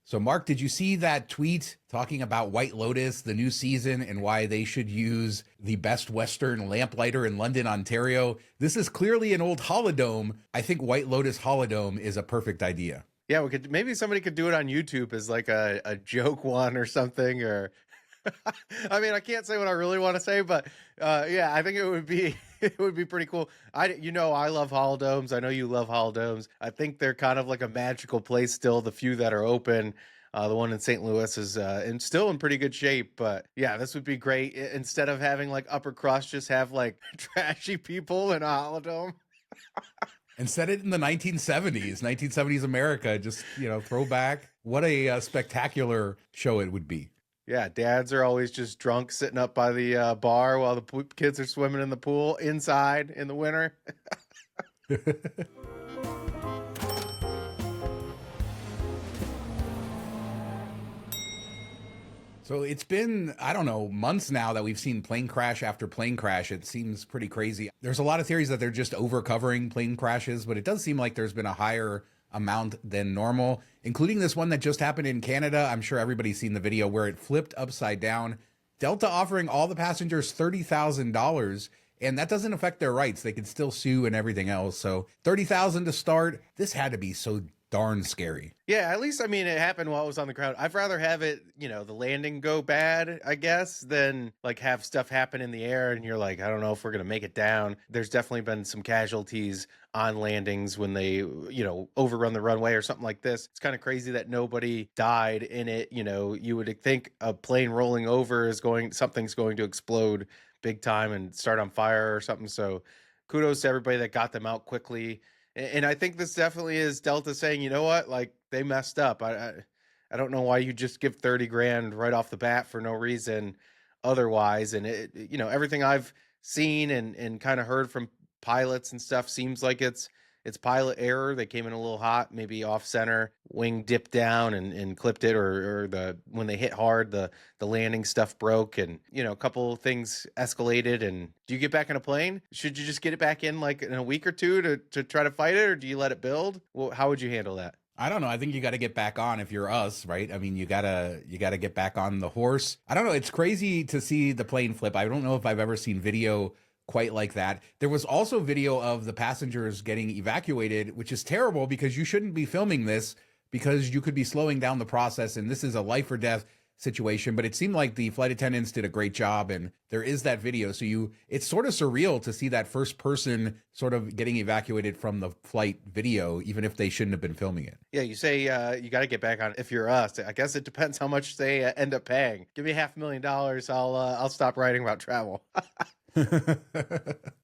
So, Mark, did you see that tweet talking about White Lotus, the new season, and why they should use the Best Western lamplighter in London, Ontario? This is clearly an old holidome. I think White Lotus Holidome is a perfect idea. Yeah, we could maybe somebody could do it on YouTube as like a joke one or something. Or I mean, I can't say what I really want to say, but yeah, I think it would be it would be pretty cool. I love holodomes. I know you love holodomes. I think they're kind of like a magical place still. The few that are open. The one in St. Louis is still in pretty good shape, but yeah, this would be great. Instead of having like upper crust, just have like trashy people in a holodome. And set it in the 1970s America, just, throwback. What a spectacular show it would be. Yeah, dads are always just drunk sitting up by the bar while the kids are swimming in the pool inside in the winter. So it's been, I don't know, months now that we've seen plane crash after plane crash. It seems pretty crazy. There's a lot of theories that they're just over covering plane crashes, but it does seem like there's been a higher amount than normal, including this one that just happened in Canada. I'm sure everybody's seen the video where it flipped upside down. Delta offering all the passengers $30,000, and that doesn't affect their rights. They can still sue and everything else. So $30,000 to start. This had to be so darn scary. Yeah, at least, I mean, it happened while it was on the ground. I'd rather have it, the landing go bad, I guess, than like have stuff happen in the air and you're like, I don't know if we're going to make it down. There's definitely been some casualties on landings when they, overrun the runway or something like this. It's kind of crazy that nobody died in it. You would think a plane rolling over something's going to explode big time and start on fire or something. So kudos to everybody that got them out quickly. And I think this definitely is Delta saying, you know what, like they messed up. I don't know why you just give 30 grand right off the bat for no reason otherwise. And everything I've seen and kind of heard from pilots and stuff seems like it's pilot error. They came in a little hot, maybe off center, wing dipped down and clipped it, or when they hit hard, the landing stuff broke, and a couple of things escalated. And do you get back in a plane? Should you just get it back in like in a week or two to try to fight it, or do you let it build? Well, how would you handle that? I don't know. I think you got to get back on if you're us, right? I mean, you gotta get back on the horse. I don't know. It's crazy to see the plane flip. I don't know if I've ever seen video quite like that. There was also video of the passengers getting evacuated, which is terrible because you shouldn't be filming this because you could be slowing down the process, and this is a life or death situation. But it seemed like the flight attendants did a great job, and there is that video. So it's sort of surreal to see that first person sort of getting evacuated from the flight video, even if they shouldn't have been filming it. Yeah, you say you got to get back on if you're us. I guess it depends how much they end up paying. Give me $500,000, I'll stop writing about travel.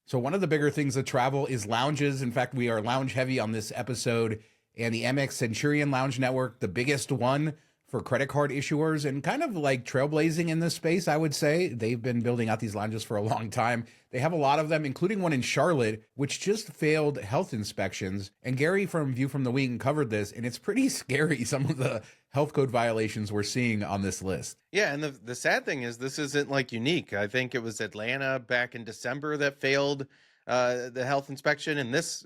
So one of the bigger things of travel is lounges. In fact, we are lounge heavy on this episode, and the Amex Centurion Lounge Network, the biggest one for credit card issuers and kind of like trailblazing in this space, I would say. They've been building out these lounges for a long time. They have a lot of them, including one in Charlotte, which just failed health inspections. And Gary from View from the Wing covered this, and it's pretty scary, some of the health code violations we're seeing on this list. Yeah, and the sad thing is this isn't like unique. I think it was Atlanta back in December that failed the health inspection, and this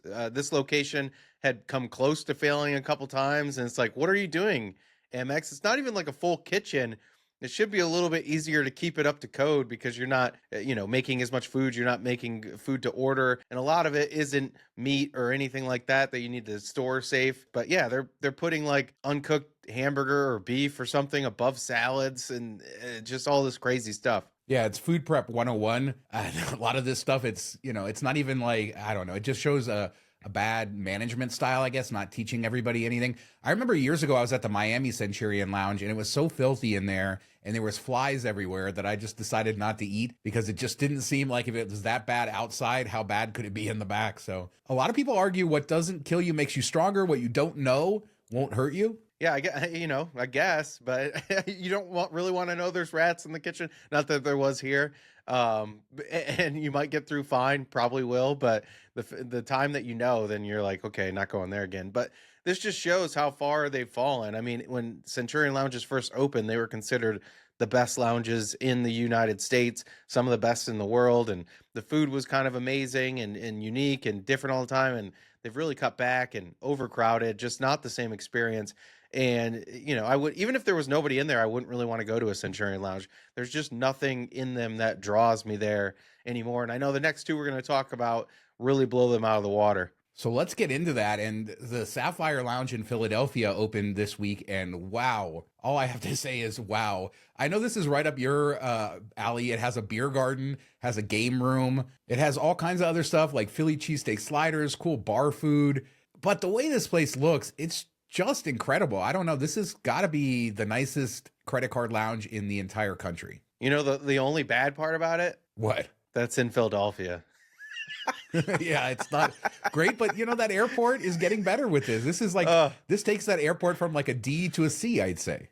location had come close to failing a couple times. And it's like, what are you doing, Amex? It's not even like a full kitchen. It should be a little bit easier to keep it up to code because you're not, making as much food. You're not making food to order. And a lot of it isn't meat or anything like that you need to store safe. But yeah, they're putting like uncooked hamburger or beef or something above salads and just all this crazy stuff. Yeah, it's food prep 101. A lot of this stuff, it's not even like, I don't know. It just shows a bad management style, I guess, not teaching everybody anything. I remember years ago, I was at the Miami Centurion Lounge, and it was so filthy in there, and there was flies everywhere that I just decided not to eat because it just didn't seem like if it was that bad outside, how bad could it be in the back? So a lot of people argue what doesn't kill you makes you stronger. What you don't know won't hurt you. Yeah, I guess, but you don't really want to know there's rats in the kitchen. Not that there was here. And you might get through fine, probably will, but the time that then you're like, okay, not going there again. But this just shows how far they've fallen. I mean, when Centurion Lounges first opened, they were considered the best lounges in the United States, some of the best in the world, and the food was kind of amazing and unique and different all the time, and they've really cut back and overcrowded, just not the same experience. And, I would, even if there was nobody in there, I wouldn't really want to go to a Centurion Lounge. There's just nothing in them that draws me there anymore. And I know the next two we're going to talk about really blow them out of the water. So let's get into that. And the Sapphire Lounge in Philadelphia opened this week, and wow, all I have to say is wow. I know this is right up your alley. It has a beer garden, has a game room. It has all kinds of other stuff like Philly cheesesteak sliders, cool bar food. But the way this place looks, it's just incredible. I don't know. This has got to be the nicest credit card lounge in the entire country. The only bad part about it? What? That's in Philadelphia. Yeah, it's not great, but that airport is getting better with this. This is like, this takes that airport from like a D to a C, I'd say.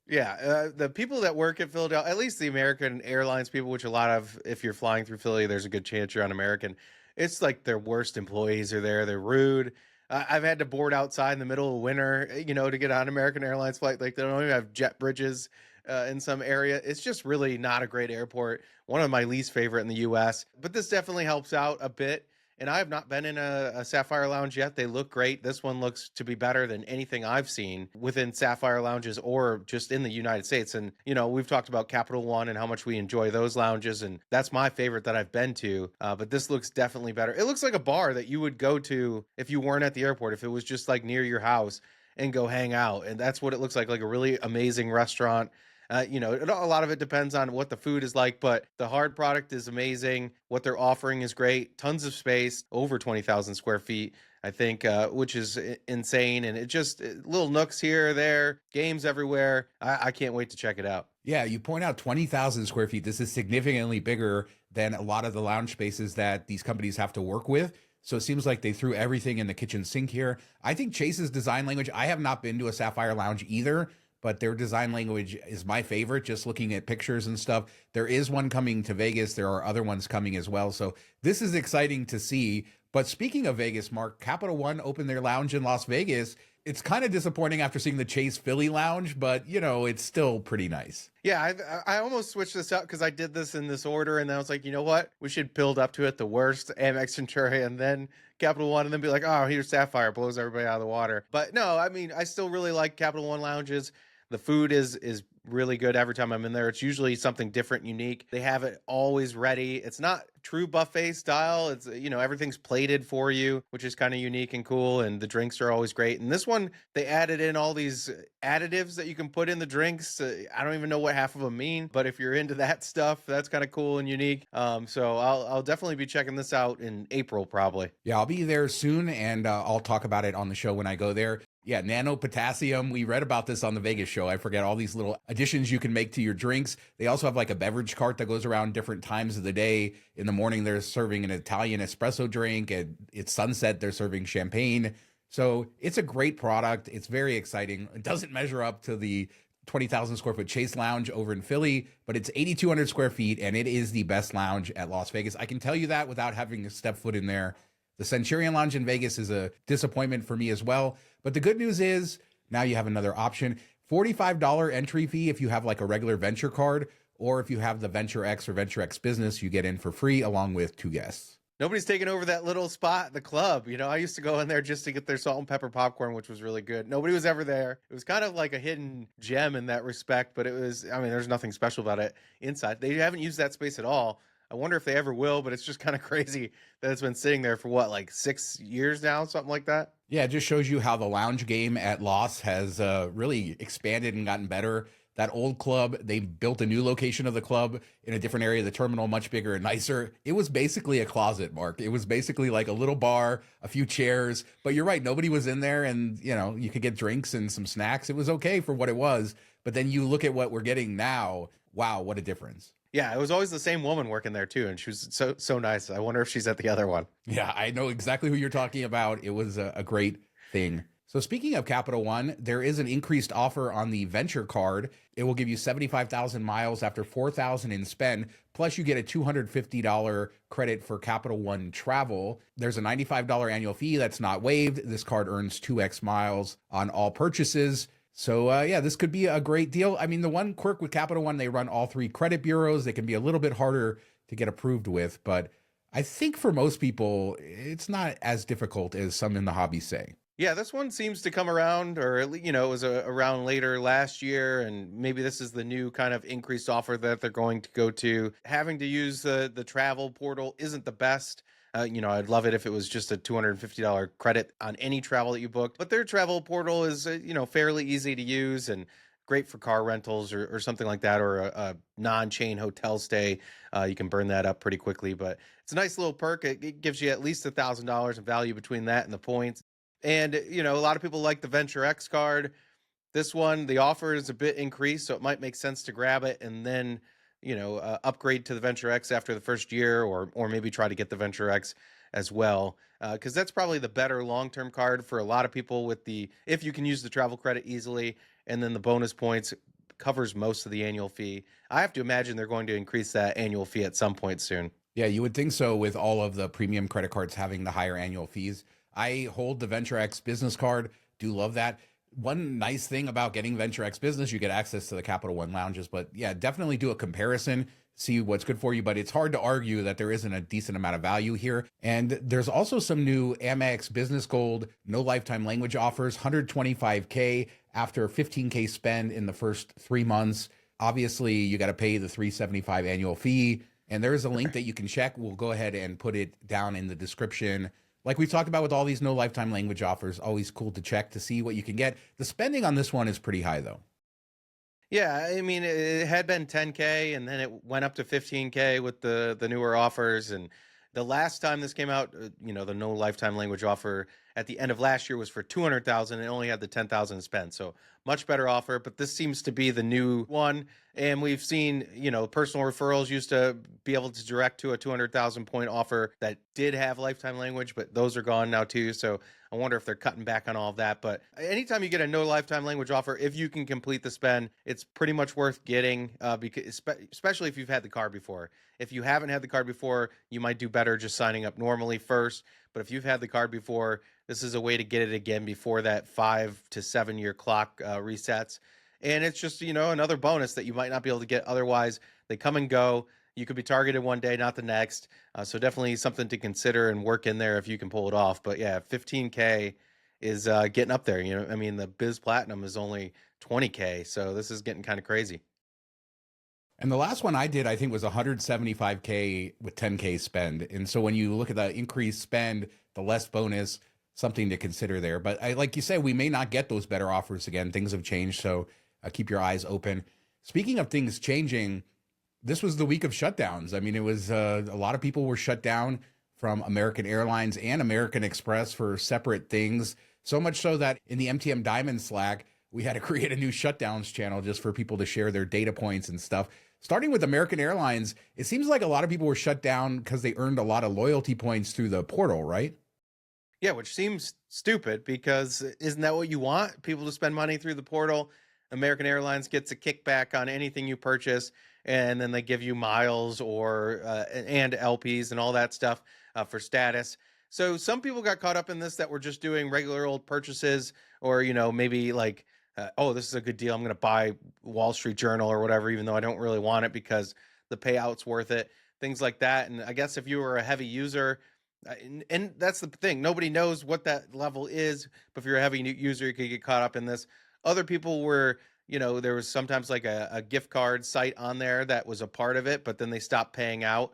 Yeah, the people that work at Philadelphia, at least the American Airlines people, which a lot of, if you're flying through Philly, there's a good chance you're on American. It's like their worst employees are there. They're rude. I've had to board outside in the middle of winter, to get on American Airlines flight. Like they don't even have jet bridges in some area. It's just really not a great airport. One of my least favorite in the U.S. But this definitely helps out a bit. And I have not been in a Sapphire Lounge yet. They look great. This one looks to be better than anything I've seen within Sapphire Lounges or just in the United States. And, we've talked about Capital One and how much we enjoy those lounges. And that's my favorite that I've been to. But this looks definitely better. It looks like a bar that you would go to if you weren't at the airport, if it was just like near your house and go hang out. And that's what it looks like a really amazing restaurant. A lot of it depends on what the food is like, but the hard product is amazing. What they're offering is great. Tons of space, over 20,000 square feet, I think, which is insane. And it just little nooks here or there, games everywhere. I can't wait to check it out. Yeah, you point out 20,000 square feet. This is significantly bigger than a lot of the lounge spaces that these companies have to work with. So it seems like they threw everything in the kitchen sink here. I think Chase's design language, I have not been to a Sapphire Lounge either, but their design language is my favorite, just looking at pictures and stuff. There is one coming to Vegas. There are other ones coming as well. So this is exciting to see. But speaking of Vegas, Mark, Capital One opened their lounge in Las Vegas. It's kind of disappointing after seeing the Chase Philly lounge, but, it's still pretty nice. Yeah, I almost switched this up because I did this in this order, and then I was like, you know what? We should build up to it. The worst, Amex Centurion, and then Capital One, and then be like, oh, here's Sapphire, blows everybody out of the water. But no, I still really like Capital One lounges. The food is really good every time I'm in there. It's usually something different, unique. They have it always ready. It's not true buffet style. It's, everything's plated for you, which is kind of unique and cool. And the drinks are always great. And this one, they added in all these additives that you can put in the drinks. I don't even know what half of them mean, but if you're into that stuff, that's kind of cool and unique. So I'll definitely be checking this out in April, probably. Yeah, I'll be there soon, and I'll talk about it on the show when I go there. Yeah, nano potassium. We read about this on the Vegas show. I forget all these little additions you can make to your drinks. They also have like a beverage cart that goes around different times of the day. In the morning, they're serving an Italian espresso drink. And it's sunset, they're serving champagne. So it's a great product. It's very exciting. It doesn't measure up to the 20,000 square foot Chase Lounge over in Philly, but it's 8,200 square feet, and it is the best lounge at Las Vegas. I can tell you that without having to step foot in there. The Centurion Lounge in Vegas is a disappointment for me as well. But the good news is now you have another option. $45 entry fee if you have like a regular Venture card, or if you have the Venture X or Venture X Business, you get in for free along with 2 guests. Nobody's taking over that little spot, the club. I used to go in there just to get their salt and pepper popcorn, which was really good. Nobody was ever there. It was kind of like a hidden gem in that respect, but there's nothing special about it inside. They haven't used that space at all. I wonder if they ever will, but it's just kind of crazy that it's been sitting there for 6 years now, something like that. Yeah, it just shows you how the lounge game at Los has really expanded and gotten better. That old club, they built a new location of the club in a different area of the terminal, much bigger and nicer. It was basically a closet, Mark. It was basically like a little bar, a few chairs. But you're right, nobody was in there, and you could get drinks and some snacks. It was okay for what it was. But then you look at what we're getting now. Wow, what a difference. Yeah, it was always the same woman working there too, and she was so nice. I wonder if she's at the other one. Yeah, I know exactly who you're talking about. It was a great thing. So speaking of Capital One, there is an increased offer on the Venture card. It will give you 75,000 miles after 4,000 in spend, plus you get a $250 credit for Capital One travel. There's a $95 annual fee that's not waived. This card earns 2x miles on all purchases. So, this could be a great deal. I mean, the one quirk with Capital One, they run all 3 credit bureaus. They can be a little bit harder to get approved with, but I think for most people, it's not as difficult as some in the hobby say. Yeah, this one seems to come around, or it was around later last year, and maybe this is the new kind of increased offer that they're going to go to. Having to use the travel portal isn't the best. I'd love it if it was just a $250 credit on any travel that you booked, but their travel portal is fairly easy to use and great for car rentals or something like that, or a non-chain hotel stay. You can burn that up pretty quickly, but it's a nice little perk. It gives you at least $1,000 in value between that and the points. And, a lot of people like the Venture X card. This one, the offer is a bit increased, so it might make sense to grab it and then, upgrade to the Venture X after the first year, or maybe try to get the Venture X as well. Because that's probably the better long-term card for a lot of people if you can use the travel credit easily, and then the bonus points covers most of the annual fee. I have to imagine they're going to increase that annual fee at some point soon. Yeah, you would think so with all of the premium credit cards having the higher annual fees. I hold the Venture X business card, do love that. One nice thing about getting Venture X business, you get access to the Capital One lounges, but yeah, definitely do a comparison, see what's good for you, but it's hard to argue that there isn't a decent amount of value here. And there's also some new Amex Business Gold, no lifetime language offers, 125K after 15K spend in the first 3 months. Obviously, you got to pay the $375 annual fee. And there is a link that you can check. We'll go ahead and put it down in the description. Like we talked about with all these no lifetime language offers, always cool to check to see what you can get. The spending on this one is pretty high, though. Yeah, I mean, it had been 10K and then it went up to 15K with the newer offers. And the last time this came out, the no lifetime language offer at the end of last year was for 200,000 and only had the 10,000 to spend. So much better offer, but this seems to be the new one. And we've seen, personal referrals used to be able to direct to a 200,000 point offer that did have lifetime language, but those are gone now too. So I wonder if they're cutting back on all of that. But anytime you get a no lifetime language offer, if you can complete the spend, it's pretty much worth getting, because especially if you've had the card before. If you haven't had the card before, you might do better just signing up normally first. But if you've had the card before, this is a way to get it again before that 5 to 7 year clock resets. And it's just, another bonus that you might not be able to get otherwise. They come and go. You could be targeted one day, not the next. So definitely something to consider and work in there if you can pull it off. But yeah, 15K is getting up there. I mean, the Biz Platinum is only 20K. So this is getting kind of crazy. And the last one I did, I think, was 175K with 10K spend. And so when you look at the increased spend, the less bonus, something to consider there. But like you say, we may not get those better offers again. Things have changed. So keep your eyes open. Speaking of things changing, this was the week of shutdowns. I mean, it was a lot of people were shut down from American Airlines and American Express for separate things. So much so that in the MTM Diamond Slack, we had to create a new shutdowns channel just for people to share their data points and stuff. Starting with American Airlines, it seems like a lot of people were shut down because they earned a lot of loyalty points through the portal, right? Yeah, which seems stupid because isn't that what you want? People to spend money through the portal. American Airlines gets a kickback on anything you purchase, and then they give you miles or and LPs and all that stuff for status. So some people got caught up in this that were just doing regular old purchases, or maybe like, oh, this is a good deal. I'm going to buy Wall Street Journal or whatever, even though I don't really want it because the payout's worth it. Things like that. And I guess if you were a heavy user, and that's the thing, nobody knows what that level is. But if you're a heavy user, you could get caught up in this. Other people were, there was sometimes like a gift card site on there that was a part of it, but then they stopped paying out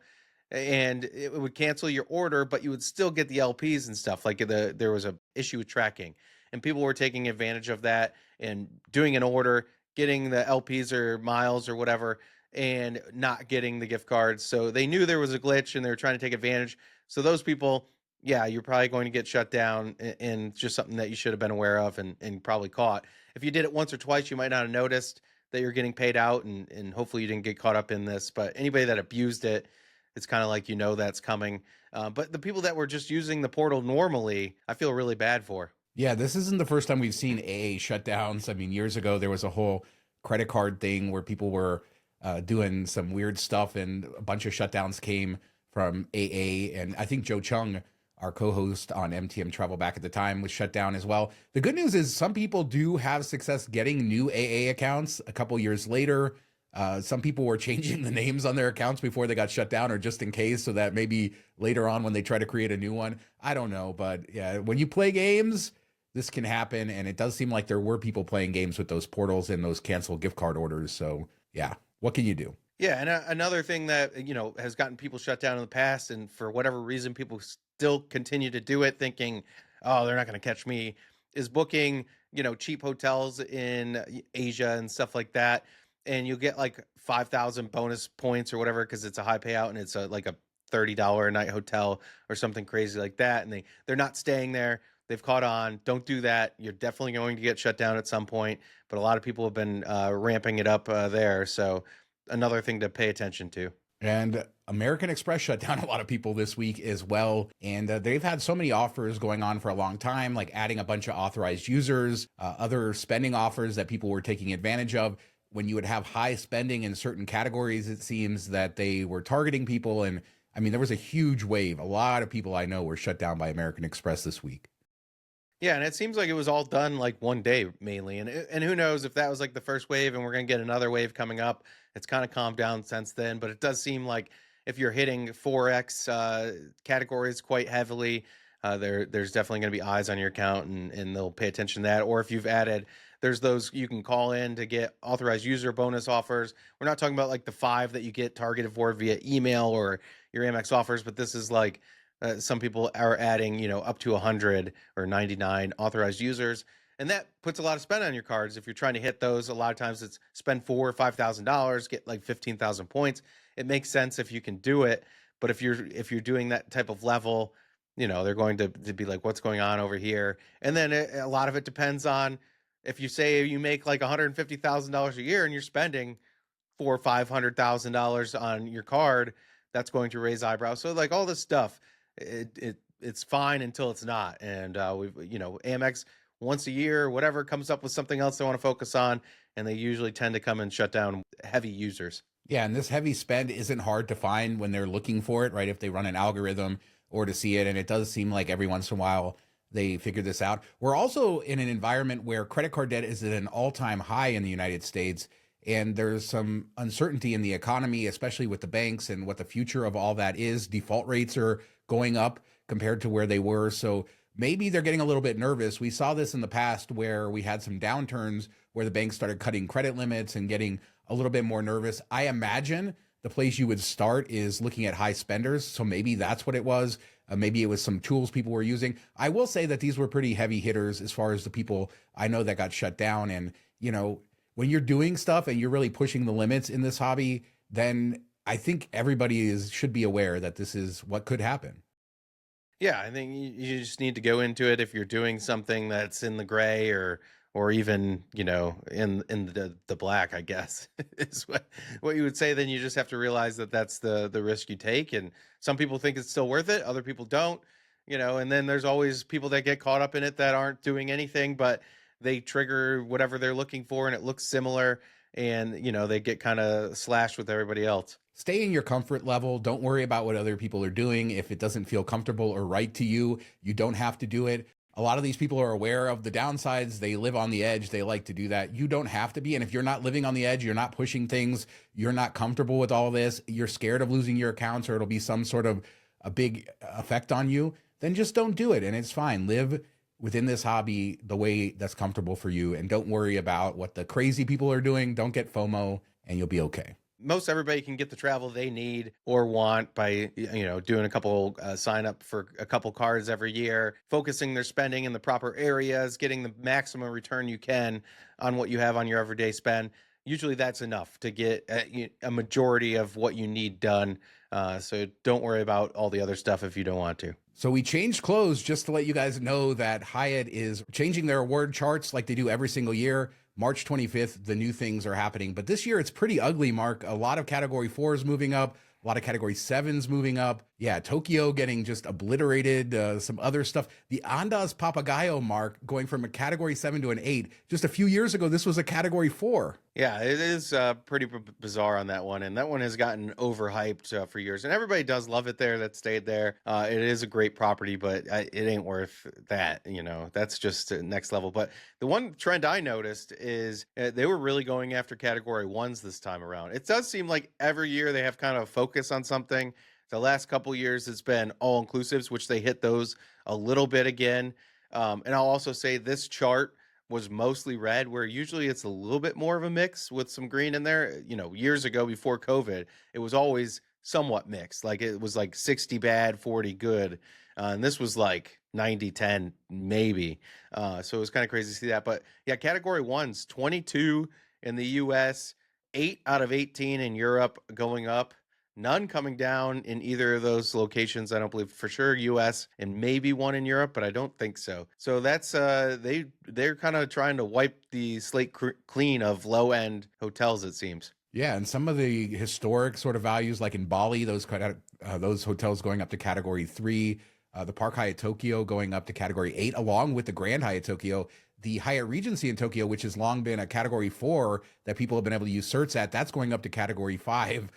and it would cancel your order, but you would still get the LPs and stuff. Like there was a issue with tracking, and people were taking advantage of that and doing an order, getting the LPs or miles or whatever, and not getting the gift cards. So they knew there was a glitch and they were trying to take advantage. So those people, yeah, you're probably going to get shut down, and just something that you should have been aware of and probably caught. If you did it once or twice, you might not have noticed that you're getting paid out, and hopefully you didn't get caught up in this. But anybody that abused it, it's kind of like, that's coming. But the people that were just using the portal normally, I feel really bad for. Yeah, this isn't the first time we've seen AA shutdowns. I mean, years ago, there was a whole credit card thing where people were doing some weird stuff, and a bunch of shutdowns came from AA. And I think Joe Chung, our co-host on MTM Travel back at the time, was shut down as well. The good news is some people do have success getting new AA accounts a couple years later. Some people were changing the names on their accounts before they got shut down, or just in case, so that maybe later on when they try to create a new one, I don't know. But yeah, when you play games, this can happen. And it does seem like there were people playing games with those portals and those canceled gift card orders. So yeah, what can you do? Yeah, and another thing that has gotten people shut down in the past, and for whatever reason, people still continue to do it, thinking, "Oh, they're not going to catch me," is booking cheap hotels in Asia and stuff like that, and you'll get like 5,000 bonus points or whatever because it's a high payout and it's like a $30 a night hotel or something crazy like that, and they're not staying there. They've caught on. Don't do that. You're definitely going to get shut down at some point. But a lot of people have been ramping it up there, so another thing to pay attention to. And American Express shut down a lot of people this week as well. And they've had so many offers going on for a long time, like adding a bunch of authorized users, other spending offers that people were taking advantage of. When you would have high spending in certain categories, it seems that they were targeting people. And I mean, there was a huge wave. A lot of people I know were shut down by American Express this week. Yeah, and it seems like it was all done like one day mainly, and who knows if that was like the first wave, and we're gonna get another wave coming up. It's kind of calmed down since then, but it does seem like if you're hitting 4x categories quite heavily, there's definitely going to be eyes on your account, and they'll pay attention to that. Or if you've added, there's those you can call in to get authorized user bonus offers. We're not talking about like the 5 that you get targeted for via email or your Amex offers, but this is like some people are adding, up to 100 or 99 authorized users, and that puts a lot of spend on your cards. If you're trying to hit those, a lot of times it's spend $4,000 or $5,000, get like 15,000 points. It makes sense if you can do it, but if you're doing that type of level, they're going to be like, what's going on over here? And then a lot of it depends on if you say you make like $150,000 a year and you're spending $400,000 or $500,000 on your card, that's going to raise eyebrows. So like all this stuff, it's fine until it's not. And Amex once a year, whatever, comes up with something else they want to focus on, and they usually tend to come and shut down heavy users. Yeah, and this heavy spend isn't hard to find when they're looking for it, right? If they run an algorithm or to see it, and it does seem like every once in a while they figure this out. We're also in an environment where credit card debt is at an all-time high in the United States, and there's some uncertainty in the economy, especially with the banks and what the future of all that is. Default rates are going up compared to where they were. So maybe they're getting a little bit nervous. We saw this in the past where we had some downturns where the banks started cutting credit limits and getting a little bit more nervous. I imagine the place you would start is looking at high spenders. So maybe that's what it was. Maybe it was some tools people were using. I will say that these were pretty heavy hitters as far as the people I know that got shut down. And, when you're doing stuff and you're really pushing the limits in this hobby, then I think everybody should be aware that this is what could happen. Yeah, I think you just need to go into it if you're doing something that's in the gray or even in the black, I guess is what you would say. Then you just have to realize that that's the risk you take, and some people think it's still worth it, other people don't. And then there's always people that get caught up in it that aren't doing anything, but they trigger whatever they're looking for and it looks similar, and they get kind of slashed with everybody else. Stay in your comfort level. Don't worry about what other people are doing. If it doesn't feel comfortable or right to you, you don't have to do it. A lot of these people are aware of the downsides. They live on the edge. They like to do that. You don't have to be. And if you're not living on the edge, you're not pushing things, you're not comfortable with all this, you're scared of losing your accounts or it'll be some sort of a big effect on you, then just don't do it. And it's fine. Live within this hobby the way that's comfortable for you. And don't worry about what the crazy people are doing. Don't get FOMO and you'll be okay. Most everybody can get the travel they need or want by doing a couple sign up for a couple cards every year, focusing their spending in the proper areas, getting the maximum return you can on what you have on your everyday spend. Usually that's enough to get a majority of what you need done. So don't worry about all the other stuff if you don't want to. So we changed clothes just to let you guys know that Hyatt is changing their award charts like they do every single year. March 25th, the new things are happening. But this year, it's pretty ugly, Mark. A lot of Category 4s moving up, a lot of Category 7s moving up. Yeah, Tokyo getting just obliterated, some other stuff. The Andas Papagayo, Mark, going from a Category 7 to an 8. Just a few years ago, this was a Category 4. Yeah, it is pretty bizarre on that one. And that one has gotten overhyped for years. And everybody does love it there that stayed there. It is a great property, but it ain't worth that. That's just next level. But the one trend I noticed is they were really going after Category 1s this time around. It does seem like every year they have kind of a focus on something. The last couple years, it's been all-inclusives, which they hit those a little bit again. And I'll also say this chart was mostly red, where usually it's a little bit more of a mix with some green in there. Years ago before COVID, it was always somewhat mixed. Like it was like 60 bad, 40 good. And this was like 90-10 maybe. So it was kind of crazy to see that. But yeah, category one's 22 in the US, 8 out of 18 in Europe going up. None coming down in either of those locations. I don't believe, for sure US, and maybe one in Europe, but I don't think so. So that's they're kind of trying to wipe the slate clean of low end hotels, it seems. Yeah, and some of the historic sort of values, like in Bali, those hotels going up to category 3, the Park Hyatt Tokyo going up to category 8, along with the Grand Hyatt Tokyo. The Hyatt Regency in Tokyo, which has long been a category 4 that people have been able to use certs at, that's going up to category 5.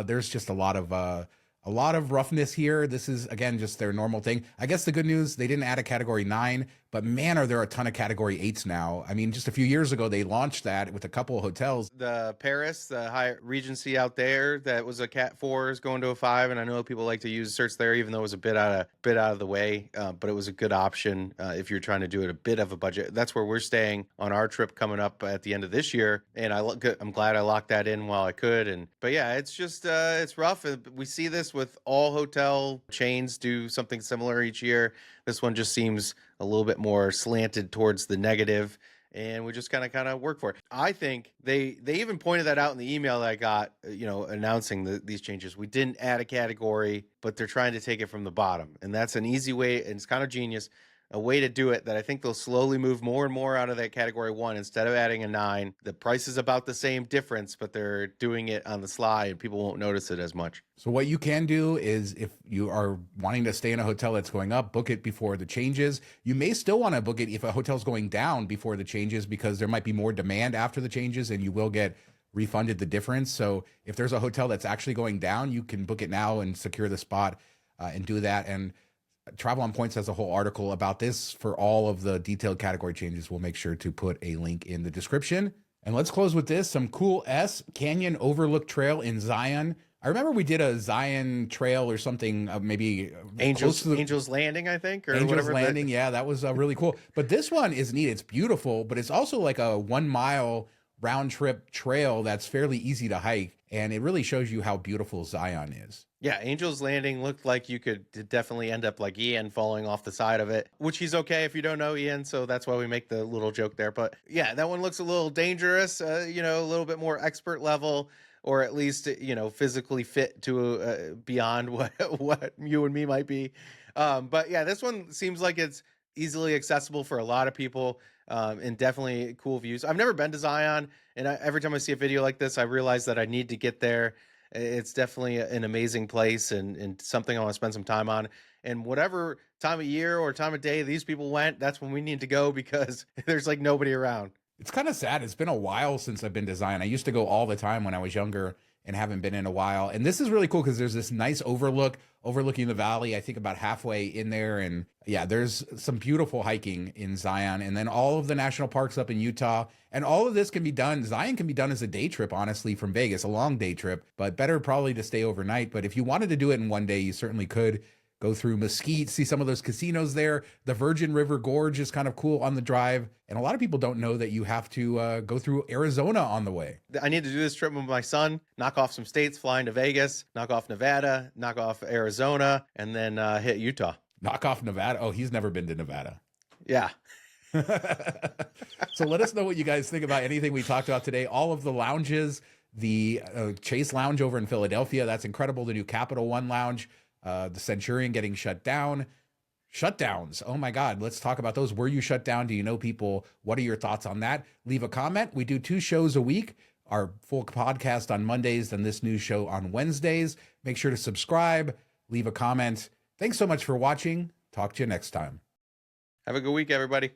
There's just a lot of roughness here. This is, again, just their normal thing. I guess the good news, they didn't add a category 9, but man, are there a ton of category 8s now. I mean, just a few years ago, they launched that with a couple of hotels. The Paris, the Hyatt Regency out there, that was a cat 4 is going to a 5. And I know people like to use certs there, even though it was a bit out of the way. But it was a good option if you're trying to do it a bit of a budget. That's where we're staying on our trip coming up at the end of this year. And I'm glad I locked that in while I could. But yeah, it's just, it's rough. We see this with all hotel chains do something similar each year. This one just seems a little bit more slanted towards the negative, and we just kind of work for it. I think they even pointed that out in the email that I got, announcing these changes. We didn't add a category, but they're trying to take it from the bottom, and that's an easy way, and it's kind of genius. A way to do it that I think they'll slowly move more and more out of that category 1 instead of adding a 9. The price is about the same difference, but they're doing it on the sly and people won't notice it as much. So what you can do is, if you are wanting to stay in a hotel that's going up, book it before the changes. You may still want to book it if a hotel's going down before the changes, because there might be more demand after the changes and you will get refunded the difference. So if there's a hotel that's actually going down, you can book it now and secure the spot and do that. And Travel on Points has a whole article about this for all of the detailed category changes. We'll make sure to put a link in the description. And let's close with this, some cool Canyon Overlook Trail in Zion. I remember we did a Zion trail or something, maybe Angels Landing, I think, or Angels whatever. Landing. Yeah, that was really cool. But this one is neat. It's beautiful, but it's also like a 1 mile round trip trail that's fairly easy to hike. And it really shows you how beautiful Zion is. Yeah, Angel's Landing looked like you could definitely end up like Ian falling off the side of it, which he's okay if you don't know Ian, so that's why we make the little joke there. But yeah, that one looks a little dangerous, a little bit more expert level, or at least, physically fit to beyond what you and me might be. But yeah, this one seems like it's easily accessible for a lot of people, and definitely cool views. I've never been to Zion, and every time I see a video like this, I realize that I need to get there. It's definitely an amazing place and something I want to spend some time on. And whatever time of year or time of day these people went, that's when we need to go, because there's like nobody around. It's kind of sad. It's been a while since I've been to Zion. I used to go all the time when I was younger and haven't been in a while. And this is really cool because there's this nice overlooking the valley, I think about halfway in there. And yeah, there's some beautiful hiking in Zion, and then all of the national parks up in Utah. And all of this can be done. Zion can be done as a day trip, honestly, from Vegas, a long day trip, but better probably to stay overnight. But if you wanted to do it in one day, you certainly could. Go through Mesquite, see some of those casinos there. The Virgin River Gorge is kind of cool on the drive. And a lot of people don't know that you have to go through Arizona on the way. I need to do this trip with my son, knock off some states, fly into Vegas, knock off Nevada, knock off Arizona, and then hit Utah. Knock off Nevada? Oh, he's never been to Nevada. Yeah. So let us know what you guys think about anything we talked about today. All of the lounges, the Chase Lounge over in Philadelphia, that's incredible. The new Capital One Lounge. The Centurion getting shut down. Shutdowns. Oh my God. Let's talk about those. Were you shut down? Do you know people? What are your thoughts on that? Leave a comment. We do 2 shows a week. Our full podcast on Mondays and this new show on Wednesdays. Make sure to subscribe. Leave a comment. Thanks so much for watching. Talk to you next time. Have a good week, everybody.